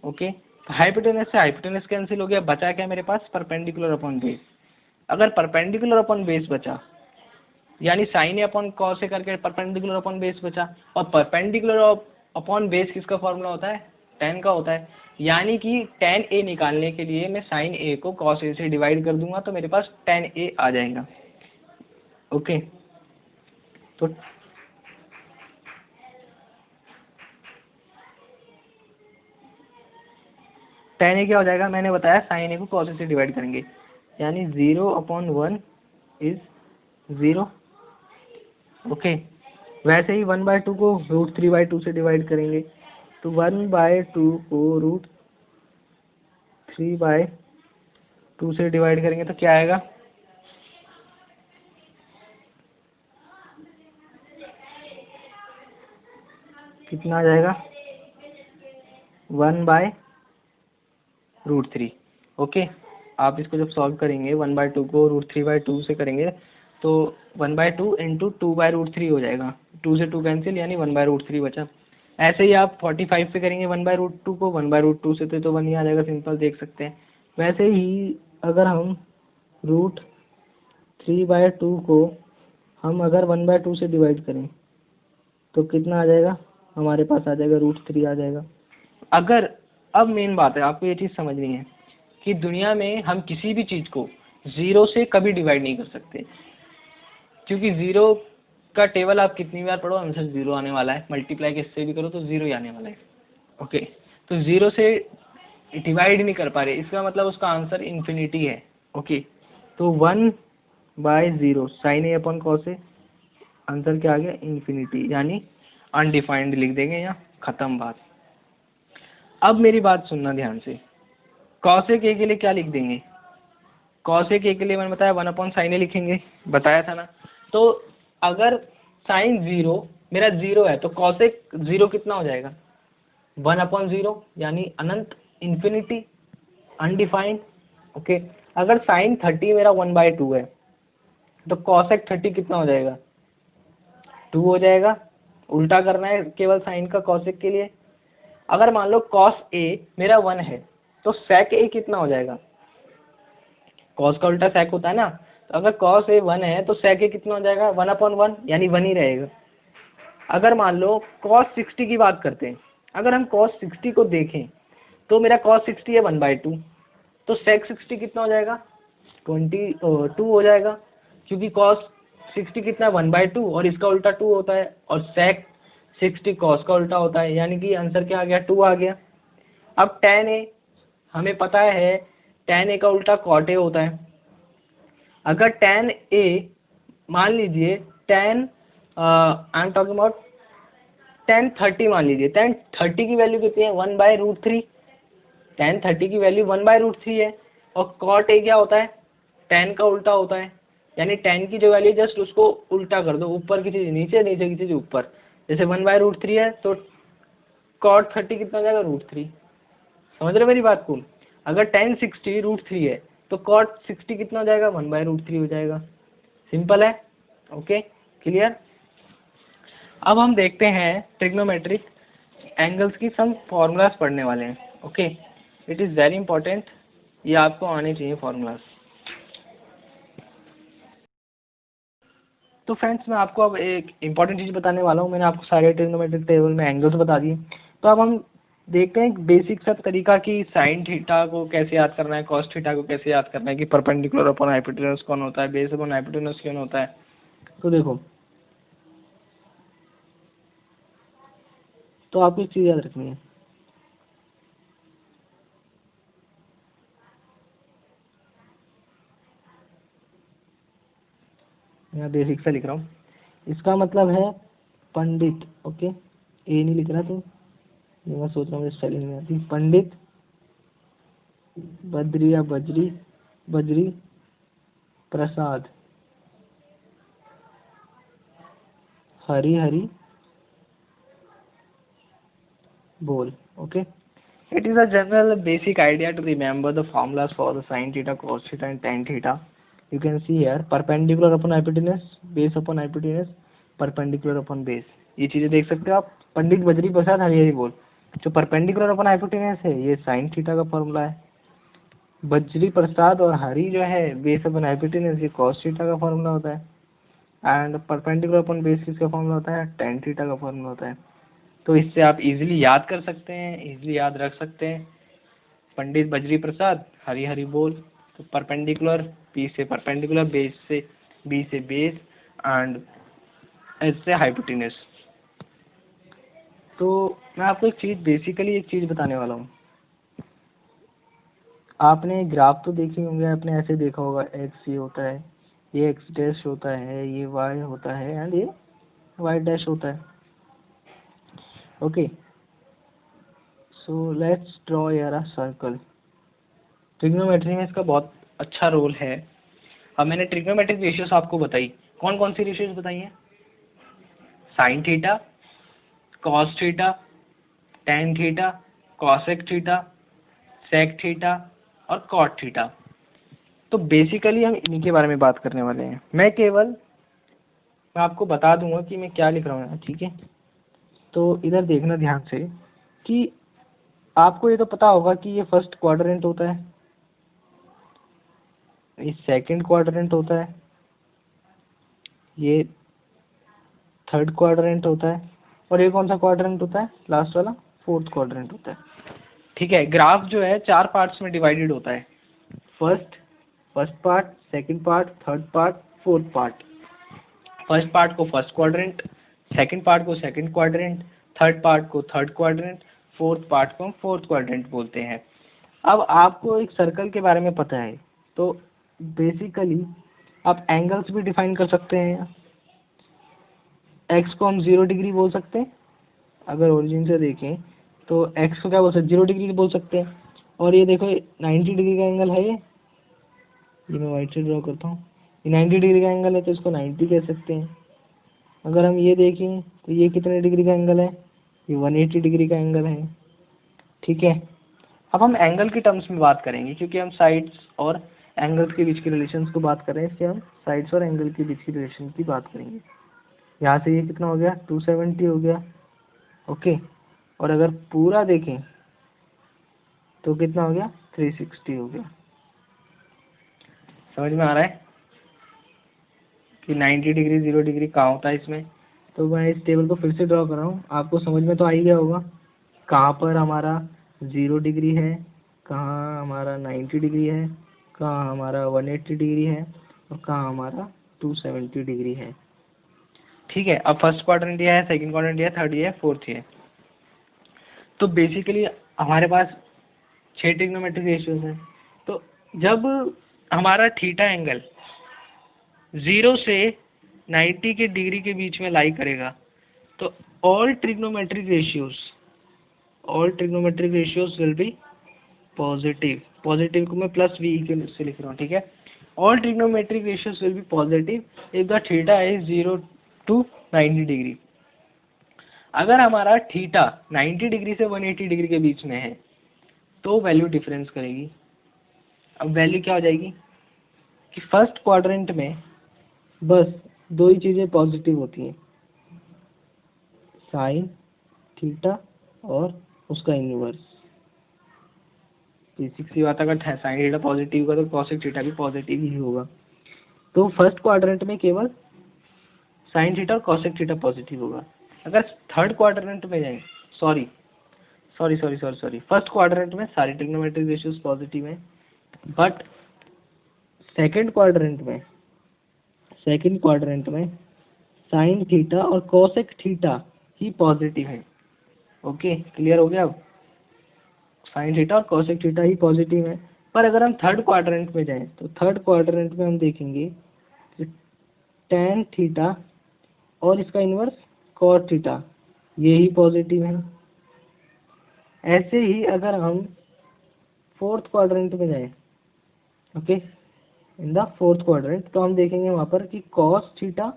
ओके। हाइपोटेनस से हाइपोटेनस कैंसिल हो गया, बचा क्या मेरे पास, परपेंडिकुलर अपॉन बेस। अगर परपेंडिकुलर अपॉन बेस बचा, यानी sine A upon cos A करके परपेंडिकुलर अपॉन बेस बचा, और परपेंडिकुलर अपॉन बेस किसका फॉर्मूला होता है, tan का होता है। यानी कि tan ए निकालने के लिए मैं साइन ए को कॉस ए से डिवाइड कर दूंगा, तो मेरे पास tan ए आ जाएगा, ओके। तो tan ए क्या हो जाएगा, मैंने बताया साइन ए को कॉस ए से डिवाइड करेंगे, यानी 0/1 इज 0, ओके। वैसे ही 1/2 को √3/2 से डिवाइड करेंगे, तो 1/2 को √3/2 से डिवाइड करेंगे तो क्या आएगा, कितना आ जाएगा, 1/√3, ओके। आप इसको जब सॉल्व करेंगे, 1/2 को √3/2 से करेंगे तो 1/2 इंटू 2/√3 हो जाएगा, 2 से 2 कैंसिल, यानी 1/√3 बचा। ऐसे ही आप 45 से करेंगे 1/√2 को, 1/√2 से तो 1 ही आ जाएगा, सिंपल, देख सकते हैं। वैसे ही अगर हम √3/2 को हम अगर 1/2 से डिवाइड करें तो कितना आ जाएगा, हमारे पास आ जाएगा √3 आ जाएगा। अगर, अब मेन बात है, आपको ये चीज़ समझनी है कि दुनिया में हम किसी भी चीज़ को 0 से कभी डिवाइड नहीं कर सकते, क्योंकि 0 का टेबल आप कितनी बार पढ़ो, आंसर 0 आने वाला है, मल्टीप्लाई किससे भी करो तो 0 ही आने वाला है, ओके। तो 0 से डिवाइड नहीं कर पा रहे, इसका मतलब उसका आंसर इन्फिनिटी है, ओके। तो 1/0 sign A upon cos A, answer क्या आ गया, इन्फिनिटी, यानी अनडिफाइंड लिख देंगे यहाँ, खत्म बात। अब मेरी बात सुनना ध्यान से, कॉसेक ए के लिए क्या लिख देंगे, कॉसेक ए के लिए मैंने बताया 1/sin a लिखेंगे, बताया था ना। तो अगर साइन 0 मेरा 0 है तो कॉसेक 0 कितना हो जाएगा, 1/0 यानी अनंत, इन्फिनिटी, अनडिफाइंड। ओके, अगर साइन 30 मेरा 1/2 है तो कॉसेक 30 कितना हो जाएगा, 2 हो जाएगा। उल्टा करना है केवल साइन का कॉसेक के लिए। अगर मान लो कॉस ए मेरा 1 है तो सेक ए कितना हो जाएगा, कॉस का उल्टा सेक होता है ना, तो अगर कॉस ए 1 है तो सेक ए कितना हो जाएगा, 1/1 यानी 1 ही रहेगा। अगर मान लो कॉस 60 की बात करते हैं, अगर हम कॉस 60 को देखें तो मेरा कॉस 60 है 1/2, तो सेक 60 कितना हो जाएगा, 2 हो जाएगा, क्योंकि कॉस 60 कितना 1/2 और इसका उल्टा 2 होता है, और सेक 60 कॉस का उल्टा होता है, यानी कि आंसर क्या आ गया, 2 आ गया। अब tan a हमें पता है tan a का उल्टा cot a होता है। अगर tan a मान लीजिए tan I am talking about tan 30 मान लीजिए, tan 30 की वैल्यू कितनी है, 1/√3, tan 30 की वैल्यू 1/√3 है, और cot a क्या होता है, tan का उल्टा होता है, यानी tan की जो वैल्यू जस्ट उसको उल्टा कर दो, ऊपर की चीज नीचे, नीचे की चीज ऊपर। जैसे 1/√3 है तो cot 30 कितना हो जाएगा, √3। समझ रहे मेरी बात को, अगर tan 60 √3 है तो cot 60 कितना हो जाएगा, 1/√3 हो जाएगा। सिंपल है, ओके, क्लियर। अब हम देखते हैं ट्रिग्नोमेट्रिक एंगल्स की सम फॉर्मूलाज पढ़ने वाले हैं। Okay, it is very important, ये आपको आने चाहिए फॉर्मूलाज। तो फ्रेंड्स मैं आपको अब एक इम्पॉर्टेंट चीज़ बताने वाला हूँ। मैंने आपको सारे ट्रिग्नोमेट्रिक टेबल में एंगल्स बता दिए, तो अब हम देखते हैं बेसिक सा तरीका कि साइन थीटा को कैसे याद करना है, कॉस थीटा को कैसे याद करना है, कि परपेंडिकुलर अपॉन हाइपोटेनस कौन होता है, बेस अपॉन हाइपोटेनस कौन होता है। तो देखो, तो आपको एक चीज़ याद रखनी है, मैं बेसिक सा लिख रहा हूँ। इसका मतलब है पंडित, ओके, ए नहीं लिख रहा, तो ये मैं सोच रहा हूँ स्पेलिंग में आती, पंडित बद्री या बजरी, बजरी प्रसाद हरी हरी बोल। Okay, it is a general basic idea to remember the formulas for the sin theta, cos theta and tan theta. You can see here perpendicular upon hypotenuse, base upon hypotenuse, perpendicular upon base। ये चीजें देख सकते हो आप। पंडित बजरी प्रसाद हरी हरी बोल, जो perpendicular upon hypotenuse है ये साइन थीटा का फॉर्मूला है। बजरी प्रसाद और हरी जो है बेस अपॉन हाइपोटेनस, ये कॉस थीटा का फॉर्मूला होता है। एंड परपेंडिकुलर अपॉन बेस किसका फॉर्मूला होता है, tan थीटा का फॉर्मूला होता है। तो इससे आप इजीली याद कर सकते हैं, इजीली याद रख सकते हैं। पंडित बजरी प्रसाद हरी हरी बोल, तो परपेंडिकुलर, पी से परपेंडिकुलर, बेस से, बी से बेस, एंड एच से हाइपोटेनस। तो मैं आपको एक चीज़, बेसिकली एक चीज़ बताने वाला हूँ। आपने ग्राफ तो देखे होंगे, आपने ऐसे देखा होगा, एक्स ये होता है, ये एक्स डैश होता है, ये वाई होता है, एंड ये वाई डैश होता है। ओके, सो लेट्स ड्रॉ यार अ सर्कल। ट्रिग्नोमेट्री में इसका बहुत अच्छा रोल है। अब मैंने ट्रिग्नोमेट्रिक रेशियोज आपको बताई, कौन कौन सी रेशियोज बताई हैं, sine theta, cos theta, tan theta, cosec theta, sec theta और कॉट थीटा। तो बेसिकली हम इन्हीं के बारे में बात करने वाले हैं। मैं आपको बता दूंगा कि मैं क्या लिख रहा हूँ, ठीक है। तो इधर देखना ध्यान से कि आपको ये तो पता होगा कि ये फर्स्ट क्वाड्रेंट होता है, ये सेकंड क्वाड्रेंट होता है, ये थर्ड क्वाड्रेंट होता है, और ये कौन सा क्वाड्रेंट होता है, लास्ट वाला फोर्थ क्वाड्रेंट होता है। ठीक है, ग्राफ जो है 4 पार्ट्स में डिवाइडेड होता है, first part, second part, third part, fourth part. First part को फर्स्ट क्वाड्रेंट, सेकंड पार्ट को सेकंड क्वाड्रेंट, थर्ड पार्ट को थर्ड क्वाड्रेंट, फोर्थ पार्ट को हम फोर्थ क्वाड्रेंट बोलते हैं। अब आपको एक सर्कल के बारे में पता है, तो बेसिकली आप एंगल्स भी डिफाइन कर सकते हैं। एक्स को हम 0 डिग्री बोल सकते हैं, अगर ओरिजिन से देखें तो एक्स को क्या बोल सकते, 0 डिग्री बोल सकते हैं। और ये देखो 90 डिग्री का एंगल है, ये मैं वाइट से ड्रॉ करता हूँ, ये 90 डिग्री का एंगल है तो इसको 90 कह सकते हैं। अगर हम ये देखें तो ये कितने डिग्री का एंगल है, ये 180 डिग्री का एंगल है। ठीक है, अब हम एंगल की टर्म्स में बात करेंगे, क्योंकि हम साइड्स और एंगल्स के बीच के रिलेशंस को बात कर रहे हैं, इसलिए हम साइड्स और एंगल के बीच की रिलेशन की बात करेंगे। यहाँ से ये कितना हो गया, 270 हो गया। ओके, और अगर पूरा देखें तो कितना हो गया, 360 हो गया। समझ में आ रहा है कि 90 डिग्री 0 डिग्री कहाँ होता है इसमें। तो मैं इस टेबल को फिर से ड्रॉ कर रहा हूँ, आपको समझ में तो आ ही गया होगा कहाँ पर हमारा 0 डिग्री है, कहाँ हमारा 90 डिग्री है, कहाँ हमारा 180 डिग्री है और कहाँ हमारा 270 डिग्री है। ठीक है, अब फर्स्ट क्वाड्रेंट दिया है, सेकंड क्वाड्रेंट दिया है, थर्ड दिया है, फोर्थ है। तो बेसिकली हमारे पास 6 ट्रिग्नोमेट्रिक रेशियोज हैं। तो जब हमारा थीटा एंगल 0 से 90 के डिग्री के बीच में लाई करेगा तो all trigonometric ratios will be positive. Positive को मैं प्लस वी के से लिख रहा हूँ। ठीक है, all trigonometric ratios will be positive if the theta is 0 to 90 degree. अगर हमारा थीटा 90 डिग्री से 180 डिग्री के बीच में है तो वैल्यू डिफरेंस करेगी। अब वैल्यू क्या हो जाएगी कि फर्स्ट क्वाड्रेंट में बस दो ही चीज़ें पॉजिटिव होती हैं, साइन थीटा और उसका इन्वर्स। बेसिक सी बात, अगर साइन थीटा पॉजिटिव होगा तो कॉसेक थीटा भी पॉजिटिव ही होगा। तो फर्स्ट क्वाड्रेंट में केवल साइन थीटा और कॉसेक थीटा पॉजिटिव होगा। अगर थर्ड क्वाड्रेंट में जाएं, सॉरी, फर्स्ट क्वाड्रेंट में सारी ट्रिग्नोमेट्रिक रेशियोज पॉजिटिव हैं, बट सेकंड क्वाड्रेंट में साइन थीटा और कॉसेक थीटा ही पॉजिटिव है। ओके, क्लियर हो गया। अब साइन थीटा और कॉसेक थीटा ही पॉजिटिव है। पर अगर हम थर्ड क्वाड्रेंट में जाएं तो थर्ड क्वाड्रेंट में हम देखेंगे कि टेन थीटा और इसका इन्वर्स कॉस थीटा ये ही पॉजिटिव है। ऐसे ही अगर हम फोर्थ क्वाड्रेंट में जाएं, okay, in the fourth quadrant, तो हम देखेंगे वहां पर कि कॉस थीटा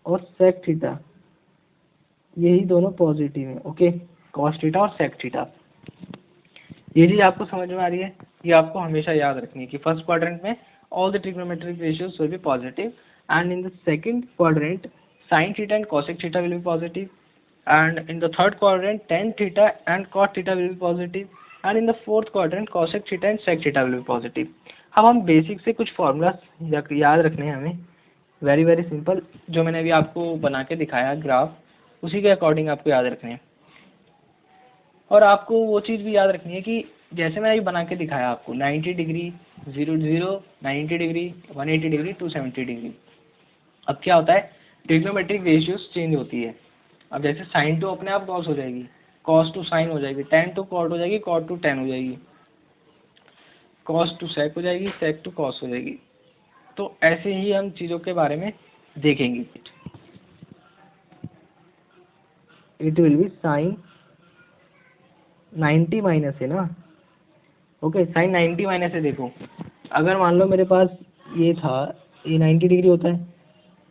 और सेक थीटा यही दोनों पॉजिटिव हैं। ओके, कॉस थीटा और सेक थीटा। ये चीज आपको समझ में आ रही है, ये आपको हमेशा याद रखनी है कि फर्स्ट क्वाड्रेंट में all the trigonometric ratios will be positive and in the second quadrant sin theta and cosec theta will be positive and in the third quadrant tan theta and cot theta will be positive and in the fourth quadrant cosec theta and sec theta will be positive। अब हम basic से कुछ formula याद रखने हैं हमें, very very simple, जो मैंने अभी आपको बना के दिखाया ग्राफ, उसी के अकॉर्डिंग आपको याद रखने हैं। और आपको वो चीज़ भी याद रखनी है कि जैसे मैंने अभी बना के दिखाया आपको 90 डिग्री 0 90 डिग्री 180 डिग्री 270 डिग्री। अब क्या होता है, ट्रिग्नोमेट्रिक रेशियोज चेंज होती है। अब जैसे साइन टू अपने आप कॉस हो जाएगी, कॉस टू साइन हो जाएगी, टेन टू कॉट हो जाएगी, कॉट टू टेन हो जाएगी, कॉस टू सेक हो जाएगी, सेक टू कॉस हो जाएगी। तो ऐसे ही हम चीज़ों के बारे में देखेंगे। It will be sine 90 minus है ना। ओके, साइन 90 माइनस है। देखो अगर मान लो मेरे पास ये था, ये 90 डिग्री होता है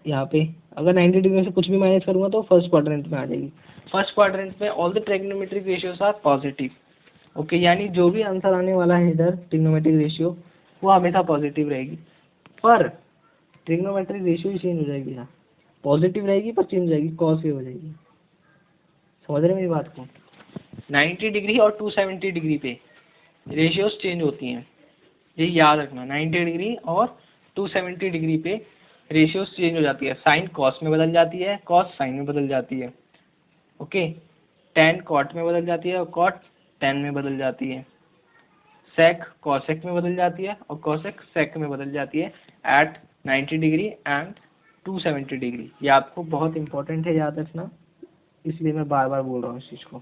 यहाँ पे, अगर 90 डिग्री से कुछ भी माइनस करूँगा तो फर्स्ट क्वाड्रेंट में आ जाएगी। फर्स्ट क्वाड्रेंट में all the trigonometric ratios are positive. Okay, यानी जो भी आंसर आने वाला है इधर ट्रिग्नोमेट्रिक रेशियो वो हमेशा पॉजिटिव रहेगी। पर ट्रिग्नोमेट्रिक रेशियो ही चेंज हो जाएगी, यहाँ पॉजिटिव रहेगी पर चेंज हो जाएगी, कॉस ही हो जाएगी। समझ रहे मेरी बात को। 90 डिग्री और 270 डिग्री पे रेशियोज चेंज होती हैं, ये याद रखना। 90 डिग्री और 270 डिग्री पे रेशियोज चेंज हो जाती है। साइन कॉस में बदल जाती है, कॉस साइन में बदल जाती है। ओके, टेन कॉट में बदल जाती है और कॉट टेन में बदल जाती है। सेक कॉसेक में बदल जाती है और कॉसेक सेक में बदल जाती है एट 90 डिग्री एंड 270 डिग्री। ये आपको बहुत इंपॉर्टेंट है याद रखना, इसलिए मैं बार बार बोल रहा हूँ इस चीज़ को।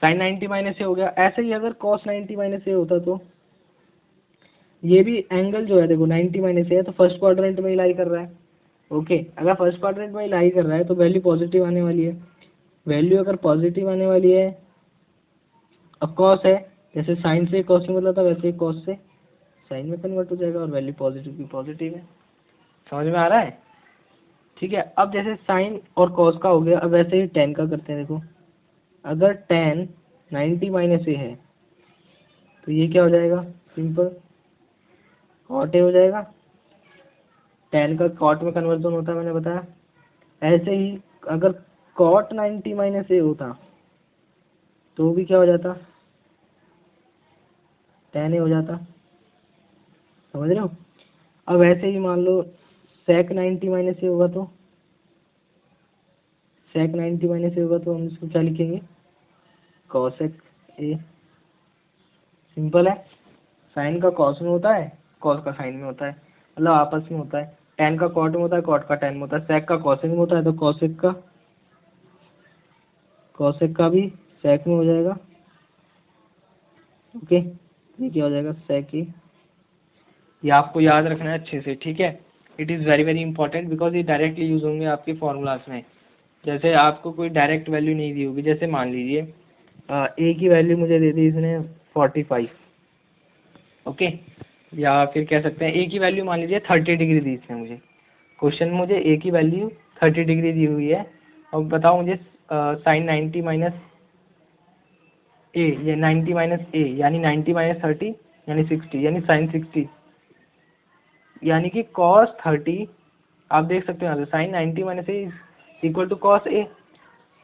साइन 90 माइनस से हो गया। ऐसे ही अगर कॉस 90 माइनस से होता तो ये भी एंगल जो है देखो 90 माइनस है तो फर्स्ट क्वाड्रेंट में ही लाई कर रहा है। ओके, अगर फर्स्ट क्वाड्रेंट में ही लाई कर रहा है तो वैल्यू पॉजिटिव आने वाली है। वैल्यू अगर पॉजिटिव आने वाली है, अब कॉस है, जैसे साइन से कॉस में बदला था वैसे ही कॉस से साइन में कन्वर्ट हो जाएगा और वैल्यू पॉजिटिव की पॉजिटिव है। समझ में आ रहा है? ठीक है। अब जैसे साइन और कॉस का हो गया, अब वैसे ही टेन का करते हैं। देखो अगर टेन 90 माइनस ए है तो ये क्या हो जाएगा, सिंपल कॉट ए हो जाएगा। टेन का कॉट में कन्वर्जन होता है, मैंने बताया। ऐसे ही अगर कॉट 90 माइनस ए होता तो भी क्या हो जाता, टेन ए हो जाता। समझ रहे हो? अब ऐसे ही मान लो सेक 90 माइनस ए होगा तो सेक 90 माइनस ए होगा तो हम इसको क्या लिखेंगे, कॉसेक ए। सिंपल है। साइन का कॉस में होता है, कॉस का साइन में होता है, मतलब आपस में होता है। टेन का कॉट में होता है, कॉट का टेन में होता है। सेक का कॉसेक में होता है तो कॉसेक का भी सेक में हो जाएगा। ओके, ये क्या हो जाएगा, सेक ए। ये आपको याद रखना है अच्छे से, ठीक है। It is very very important because ये डायरेक्टली यूज होंगे आपके फॉर्मूलाज में। जैसे आपको कोई डायरेक्ट वैल्यू नहीं दी होगी, जैसे मान लीजिए ए की वैल्यू मुझे दे दी इसने 45, ओके। या फिर कह सकते हैं ए की वैल्यू मान लीजिए 30 डिग्री दी इसने मुझे। क्वेश्चन में मुझे ए की वैल्यू 30 डिग्री दी हुई है और बताओ मुझे साइन 90 माइनस ए, ये 90 माइनस ए यानी 90 माइनस 30 यानी 60 यानी साइन 60 यानी कि कॉस 30। आप देख सकते हो यहाँ पे sine 90 minus A equal to cos A.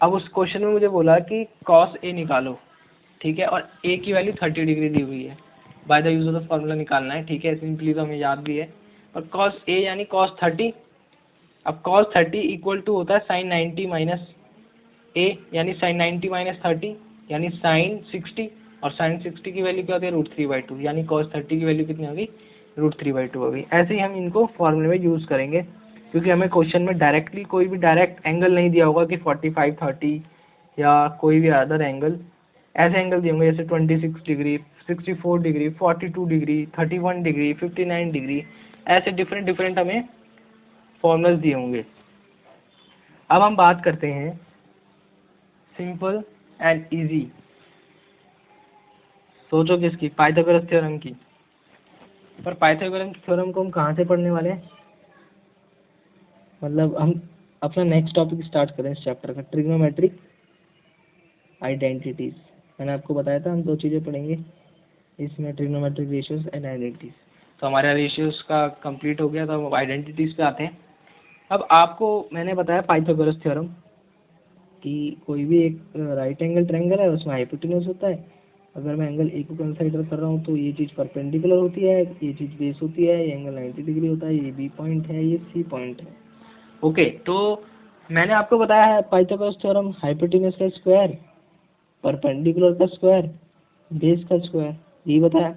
अब उस क्वेश्चन में मुझे बोला कि कॉस ए निकालो, ठीक है, और ए की वैल्यू 30 डिग्री दी हुई है। By the use of the formula निकालना है, ठीक है, सिंपली तो हमें याद भी है। और कॉस ए यानी कॉस 30। अब कॉस 30 इक्वल टू होता है साइन 90 माइनस ए यानी साइन 90 माइनस 30 यानी साइन 60, और साइन 60 की वैल्यू क्या होती है, √3/2 यानी कॉस 30 की वैल्यू कितनी होगी, √3/2 होगी। ऐसे ही हम इनको फॉर्मूले में यूज़ करेंगे क्योंकि हमें क्वेश्चन में डायरेक्टली कोई भी डायरेक्ट एंगल नहीं दिया होगा कि 45, 30 या कोई भी अदर एंगल। ऐसे एंगल दिए होंगे जैसे 26 degree, 64 degree, 42 degree, 31 degree, 59 degree, ऐसे डिफरेंट डिफरेंट हमें फॉर्मूलाज दिए होंगे। अब हम बात करते हैं सिंपल एंड इजी। सोचो किसकी, पाइथागोरस थ्योरम की। पर पाइथागोरस थ्योरम को हम कहाँ से पढ़ने वाले हैं, मतलब हम अपना नेक्स्ट टॉपिक स्टार्ट करें इस चैप्टर का, ट्रिग्नोमेट्रिक आइडेंटिटीज। मैंने आपको बताया था हम दो चीज़ें पढ़ेंगे इसमें, ट्रिग्नोमेट्रिक रेशियोज एंड आइडेंटिटीज। तो हमारा रेशियोज का कंप्लीट हो गया, तो हम आइडेंटिटीज पे आते हैं। अब आपको मैंने बताया पाइथागोरस थ्योरम कि कोई भी एक राइट एंगल ट्रायंगल है, उसमें हाइपोटेन्यूज होता है। अगर मैं एंगल ए को कंसीडर कर रहा हूँ तो ये चीज़ परपेंडिकुलर होती है, ये चीज़ बेस होती है, ये एंगल 90 डिग्री होता है, ये बी पॉइंट है, ये सी पॉइंट है। ओके, तो मैंने आपको बताया है पाइथागोरस थ्योरम, हाइपोटेन्यूज का स्क्वायर, परपेंडिकुलर का स्क्वायर, बेस का स्क्वायर, यही बताया।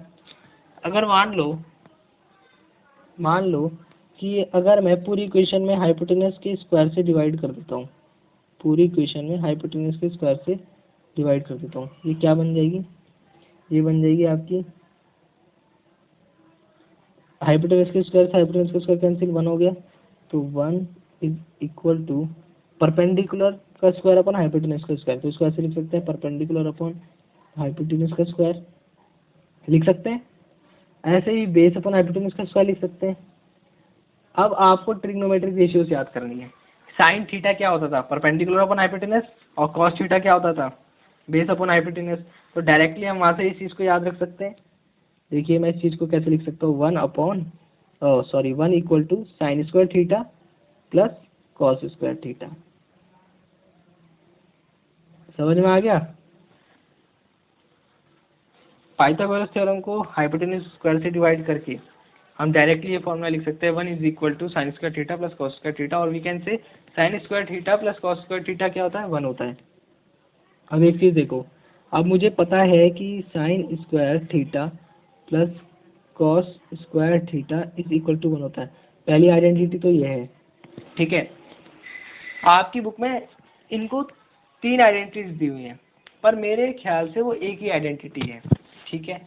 अगर मान लो कि अगर मैं पूरी इक्वेशन में हाइपोटेन्यूज के स्क्वायर से डिवाइड कर देता हूँ, पूरी इक्वेशन में हाइपोटेन्यूज के स्क्वायर से डिवाइड कर देता हूँ, ये क्या बन जाएगी, ये बन जाएगी आपकी हाइपोटेन्यूज के स्क्वायर से हाइपोटेन्यूज का स्क्वायर कैंसिल, 1 हो गया, तो 1 इज इक्वल टू परपेंडिकुलर का स्क्वायर अपन हाइपोटेन्यूज का स्क्वायर। तो इसको ऐसे लिख सकते हैं, परपेंडिकुलर अपॉन हाइपोटेन्यूज का स्क्वायर लिख सकते हैं। ऐसे ही बेस अपॉन हाइपोटेन्यूज का स्क्वायर लिख सकते हैं। अब आपको ट्रिग्नोमेट्रिक रेशियोज याद करनी है। साइन थीटा क्या होता था, परपेंडिकुलर अपॉन हाइपोटेन्यूज, और कॉस थीटा क्या होता था, बेस अपॉन हाइपोटेन्यूज। तो डायरेक्टली हम वहाँ से इस चीज़ को याद रख सकते हैं। देखिए मैं इस चीज़ को कैसे लिख सकता हूँ, 1 equal to sine square theta plus cos square theta. समझ में आ गया? पाइथागोरस थ्योरम को हाइपोटेन्यूज स्क्वायर से डिवाइड करके हम डायरेक्टली ये फॉर्मूला लिख सकते हैं, 1 is equal to sine square theta plus cos square theta, और we can say sine square theta plus cos square theta क्या होता है, 1 होता है। अब एक चीज़ देखो, अब मुझे पता है कि sine square theta plus cos square theta is equal to 1 होता है। पहली आइडेंटिटी तो ये है, ठीक है। आपकी बुक में इनको 3 आइडेंटिटीज दी हुई हैं, पर मेरे ख्याल से वो एक ही आइडेंटिटी है, ठीक है,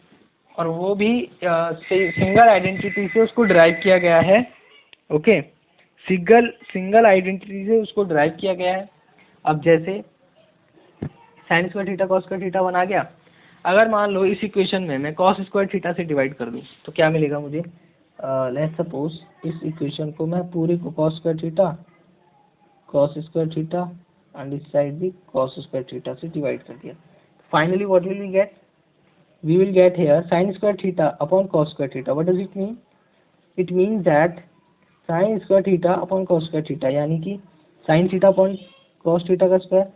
और वो भी सिंगल आइडेंटिटी से उसको ड्राइव किया गया है। ओके, सिंगल आइडेंटिटी से उसको ड्राइव किया गया है। अब जैसे sign square theta cos square theta 1 आ गया। अगर मान लो इस इक्वेशन में मैं कॉस स्क्वायर थीटा से डिवाइड कर दूं तो क्या मिलेगा मुझे? लेट्स सपोज इस इक्वेशन को मैं पूरी को कॉस स्क्वायर थीटा एंड इस साइड भी कॉस स्क्वायर थीटा से डिवाइड कर दिया। Finally what will we get? We will get here sine square theta upon cos square theta. What does it mean? It means that sine square theta upon cos square theta यानी कि sine theta upon cos theta का square,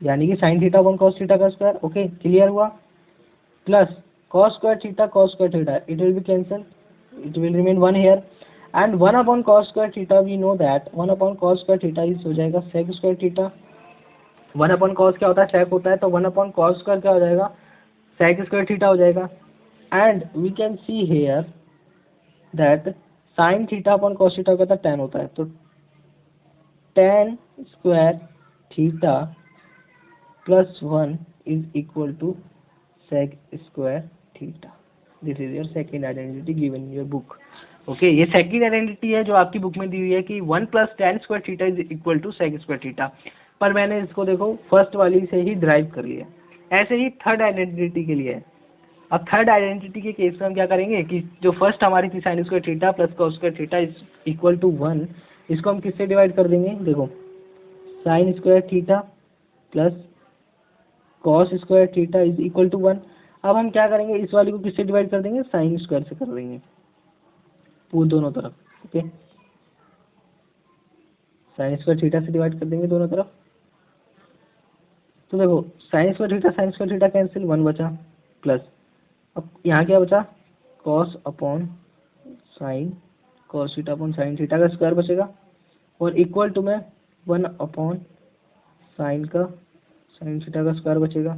यानी कि sine theta upon cos theta का square. Okay, clear हुआ? Plus cos square theta it will be cancel, it will remain 1 here and 1 upon cos square theta we know that 1 upon cos square theta is हो जाएगा sec square theta. 1 upon cos क्या होता है? सेक होता है, तो 1 upon cos square क्या हो जाएगा? सेक स्क्वायर थीटा हो जाएगा। And we can see here that sine theta upon cos theta का tan होता है, तो tan square theta plus 1 is equal to sec square theta. This is your second identity given in your book. Okay, ये second identity है जो आपकी book में दी हुई है कि 1 plus tan square theta is equal to sec square theta, पर मैंने इसको देखो फर्स्ट वाली से ही ड्राइव कर लिया। ऐसे ही थर्ड आइडेंटिटी के लिए है। अब थर्ड आइडेंटिटी के केस में हम क्या करेंगे कि जो फर्स्ट हमारी थी sine square theta plus cos square theta is equal to 1, इसको हम किससे डिवाइड कर देंगे? देखो sine square theta plus cos square theta is equal to 1। अब हम क्या करेंगे, इस वाली को किससे डिवाइड कर देंगे? साइन स्क्वायर से कर देंगे वो दोनों तरफ। ओके, साइन स्क्वायर थीटा से डिवाइड कर देंगे दोनों तरफ। तो देखो साइन स्क्वायर थीटा कैंसिल, 1 बचा, प्लस अब यहाँ क्या बचा? Cos upon sine cos theta upon sine theta का स्क्वायर बचेगा और इक्वल टू में 1 अपॉन साइन थीटा का स्क्वायर बचेगा।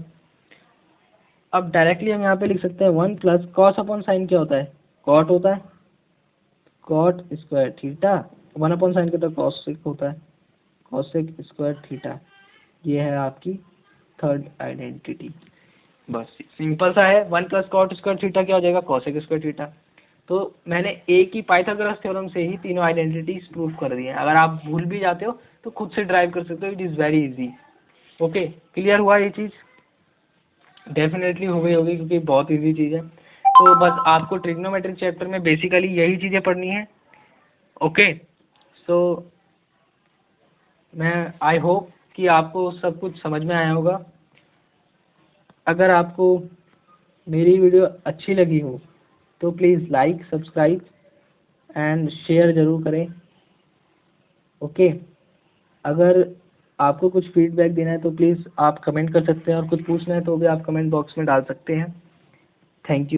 अब डायरेक्टली हम यहाँ पे लिख सकते हैं 1 प्लस कॉस अपॉन साइन क्या होता है? कॉट होता है, cot square theta. 1 upon sine का तो कॉसेक होता है, कॉसेक स्क्वायर थीटा। ये है आपकी थर्ड आइडेंटिटी। बस सिंपल सा है, 1 प्लस कॉट स्क्वायर थीटा क्या हो जाएगा? Cosec square theta. तो मैंने एक ही पाइथागोरस थ्योरम से ही तीनों आइडेंटिटीज प्रूव कर दी है। अगर आप भूल भी जाते हो तो खुद से ड्राइव कर सकते हो, it is very easy. Okay, clear हुआ ये चीज़? डेफिनेटली हो गई होगी क्योंकि बहुत इजी चीज़ है। तो बस आपको ट्रिग्नोमेट्रिक चैप्टर में बेसिकली यही चीज़ें पढ़नी है। ओके, सो मैं आई होप कि आपको सब कुछ समझ में आया होगा। अगर आपको मेरी वीडियो अच्छी लगी हो तो please like subscribe and share ज़रूर करें। ओके, अगर आपको कुछ फीडबैक देना है तो प्लीज़ आप कमेंट कर सकते हैं और कुछ पूछना है तो भी आप कमेंट बॉक्स में डाल सकते हैं। Thank you.